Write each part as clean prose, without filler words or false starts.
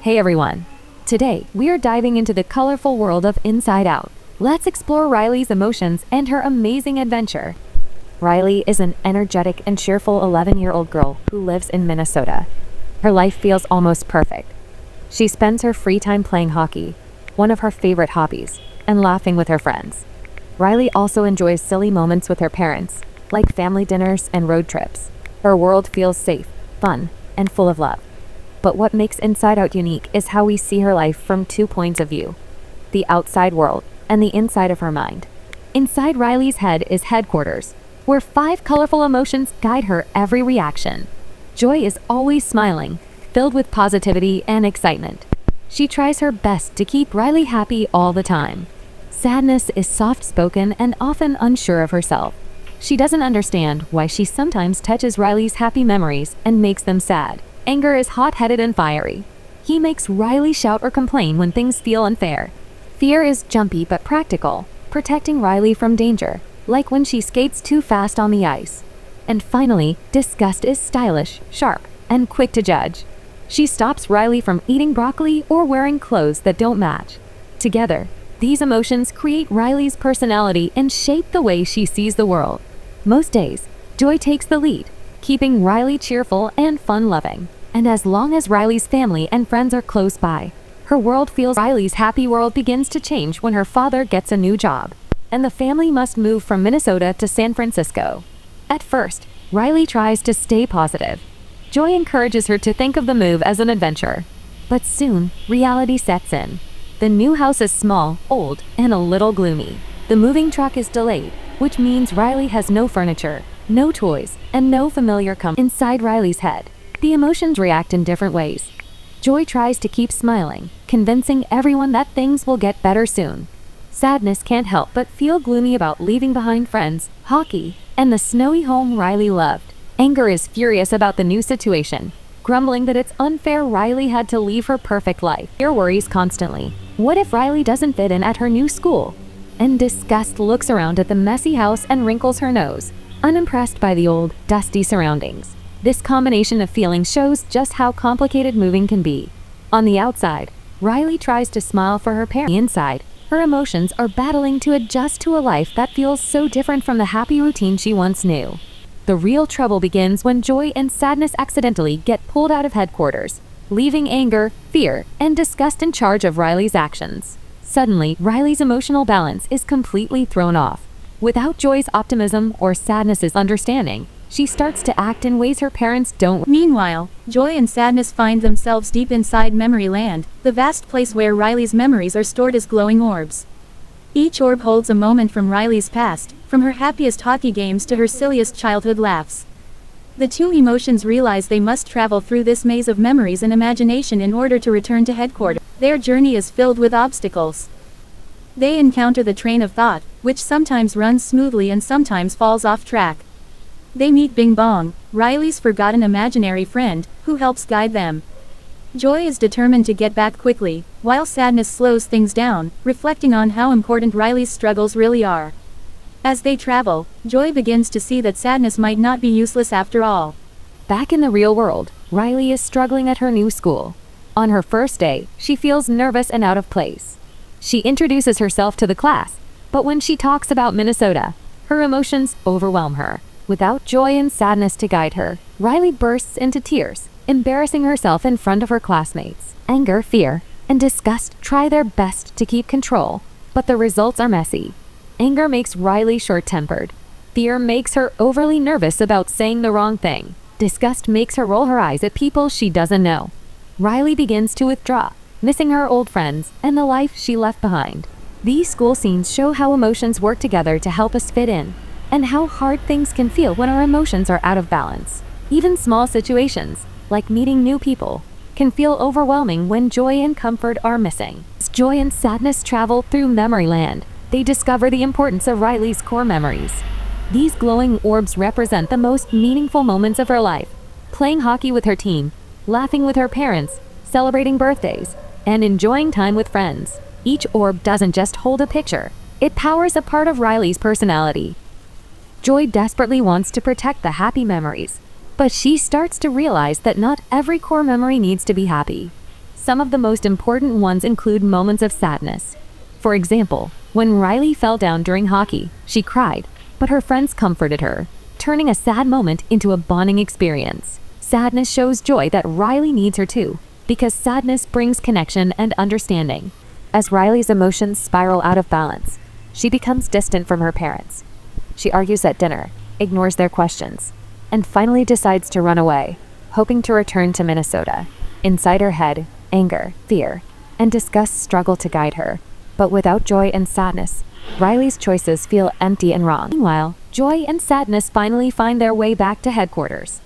Hey everyone! Today, we are diving into the colorful world of Inside Out. Let's explore Riley's emotions and her amazing adventure. Riley is an energetic and cheerful 11-year-old girl who lives in Minnesota. Her life feels almost perfect. She spends her free time playing hockey, one of her favorite hobbies, and laughing with her friends. Riley also enjoys silly moments with her parents, like family dinners and road trips. Her world feels safe, fun, and full of love. But what makes Inside Out unique is how we see her life from two points of view: the outside world and the inside of her mind. Inside Riley's head is headquarters, where 5 colorful emotions guide her every reaction. Joy is always smiling, filled with positivity and excitement. She tries her best to keep Riley happy all the time. Sadness is soft-spoken and often unsure of herself. She doesn't understand why she sometimes touches Riley's happy memories and makes them sad. Anger is hot-headed and fiery. He makes Riley shout or complain when things feel unfair. Fear is jumpy but practical, protecting Riley from danger, like when she skates too fast on the ice. And finally, disgust is stylish, sharp, and quick to judge. She stops Riley from eating broccoli or wearing clothes that don't match. Together, these emotions create Riley's personality and shape the way she sees the world. Most days, Joy takes the lead, keeping Riley cheerful and fun-loving. And as long as Riley's family and friends are close by, her world feels. Riley's happy world begins to change when her father gets a new job, and the family must move from Minnesota to San Francisco. At first, Riley tries to stay positive. Joy encourages her to think of the move as an adventure. But soon, reality sets in. The new house is small, old, and a little gloomy. The moving truck is delayed, which means Riley has no furniture, no toys, and no familiar company. Inside Riley's head, the emotions react in different ways. Joy tries to keep smiling, convincing everyone that things will get better soon. Sadness can't help but feel gloomy about leaving behind friends, hockey, and the snowy home Riley loved. Anger is furious about the new situation, grumbling that it's unfair Riley had to leave her perfect life. Fear worries constantly. What if Riley doesn't fit in at her new school? And disgust looks around at the messy house and wrinkles her nose, unimpressed by the old, dusty surroundings. This combination of feelings shows just how complicated moving can be. On the outside, Riley tries to smile for her parents. On the inside, her emotions are battling to adjust to a life that feels so different from the happy routine she once knew. The real trouble begins when joy and sadness accidentally get pulled out of headquarters, leaving anger, fear, and disgust in charge of Riley's actions. Suddenly, Riley's emotional balance is completely thrown off. Without Joy's optimism or sadness's understanding, she starts to act in ways her parents don't. Meanwhile, Joy and Sadness find themselves deep inside Memory Land, the vast place where Riley's memories are stored as glowing orbs. Each orb holds a moment from Riley's past, from her happiest hockey games to her silliest childhood laughs. The two emotions realize they must travel through this maze of memories and imagination in order to return to headquarters. Their journey is filled with obstacles. They encounter the train of thought, which sometimes runs smoothly and sometimes falls off track. They meet Bing Bong, Riley's forgotten imaginary friend, who helps guide them. Joy is determined to get back quickly, while Sadness slows things down, reflecting on how important Riley's struggles really are. As they travel, Joy begins to see that Sadness might not be useless after all. Back in the real world, Riley is struggling at her new school. On her first day, she feels nervous and out of place. She introduces herself to the class, but when she talks about Minnesota, her emotions overwhelm her. Without joy and sadness to guide her, Riley bursts into tears, embarrassing herself in front of her classmates. Anger, fear, and disgust try their best to keep control, but the results are messy. Anger makes Riley short-tempered. Fear makes her overly nervous about saying the wrong thing. Disgust makes her roll her eyes at people she doesn't know. Riley begins to withdraw, missing her old friends and the life she left behind. These school scenes show how emotions work together to help us fit in, and how hard things can feel when our emotions are out of balance. Even small situations, like meeting new people, can feel overwhelming when joy and comfort are missing. As joy and sadness travel through Memory Land, they discover the importance of Riley's core memories. These glowing orbs represent the most meaningful moments of her life: playing hockey with her team, laughing with her parents, celebrating birthdays, and enjoying time with friends. Each orb doesn't just hold a picture, it powers a part of Riley's personality. Joy desperately wants to protect the happy memories, but she starts to realize that not every core memory needs to be happy. Some of the most important ones include moments of sadness. For example, when Riley fell down during hockey, she cried, but her friends comforted her, turning a sad moment into a bonding experience. Sadness shows joy that Riley needs her too, because sadness brings connection and understanding. As Riley's emotions spiral out of balance, she becomes distant from her parents. She argues at dinner, ignores their questions, and finally decides to run away, hoping to return to Minnesota. Inside her head, anger, fear, and disgust struggle to guide her. But without joy and sadness, Riley's choices feel empty and wrong. Meanwhile, joy and sadness finally find their way back to headquarters.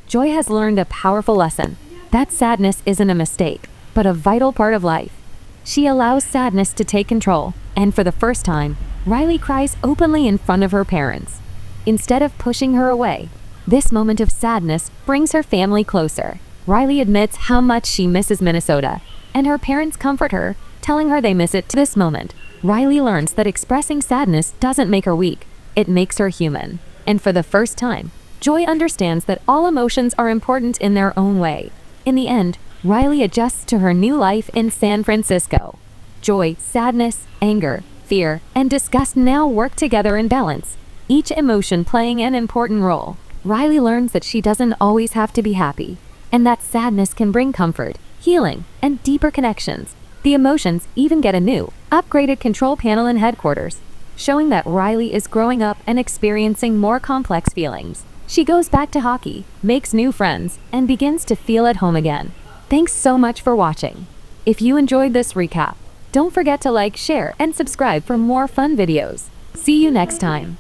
Joy has learned a powerful lesson that sadness isn't a mistake, but a vital part of life. She allows sadness to take control, and for the first time, Riley cries openly in front of her parents. Instead of pushing her away, this moment of sadness brings her family closer. Riley admits how much she misses Minnesota, and her parents comfort her, telling her they miss it. To this moment, Riley learns that expressing sadness doesn't make her weak, it makes her human. And for the first time, Joy understands that all emotions are important in their own way. In the end, Riley adjusts to her new life in San Francisco. Joy, sadness, anger, fear, and disgust now work together in balance, each emotion playing an important role. Riley learns that she doesn't always have to be happy, and that sadness can bring comfort, healing, and deeper connections. The emotions even get a new, upgraded control panel in headquarters, showing that Riley is growing up and experiencing more complex feelings. She goes back to hockey, makes new friends, and begins to feel at home again. Thanks so much for watching. If you enjoyed this recap, don't forget to like, share, and subscribe for more fun videos. See you next time.